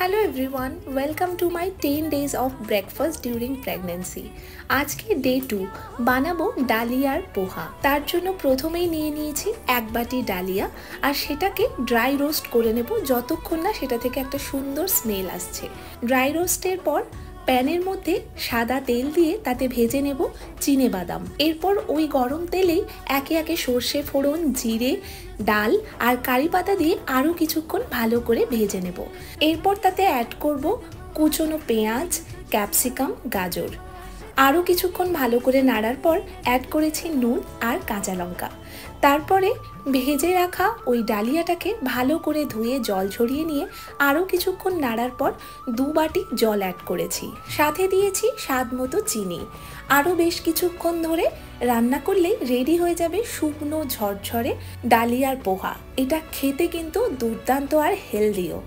Hello everyone, welcome to my 10 days of breakfast during pregnancy. আজকে day 2 বানাবো ডালিয়ার পোহা। তার জন্য প্রথমেই নিয়ে নিয়েছি এক বাটি ডালিয়া, আর সেটাকে ড্রাই রোস্ট করে নেব যতক্ষণ না সেটা থেকে একটা সুন্দর স্মেল আসছে। ড্রাই রোস্টের পর প্যানের মধ্যে সাদা তেল দিয়ে তাতে ভেজে নেব চিনেবাদাম। এরপর ওই গরম তেলেই একে একে সর্ষে ফোড়ন, জিরে, ডাল আর কারি পাতা দিয়ে আরও কিছুক্ষণ ভালো করে ভেজে নেব। এরপর তাতে অ্যাড করব কুচনো পেঁয়াজ, ক্যাপসিকাম, গাজর। আরও কিছুক্ষণ ভালো করে নাড়ার পর অ্যাড করেছি নুন আর কাঁচা লঙ্কা। তারপরে ভেজে রাখা ওই ডালিয়াটাকে ভালো করে ধুয়ে জল ঝরিয়ে নিয়ে আরও কিছুক্ষণ নাড়ার পর 2 বাটি জল অ্যাড করেছি। সাথে দিয়েছি স্বাদ মতো চিনি। আরও বেশ কিছুক্ষণ ধরে রান্না করলেই রেডি হয়ে যাবে শুকনো ঝরঝরে ডালিয়ার পোহা। এটা খেতে কিন্তু দুর্দান্ত আর হেলদিও।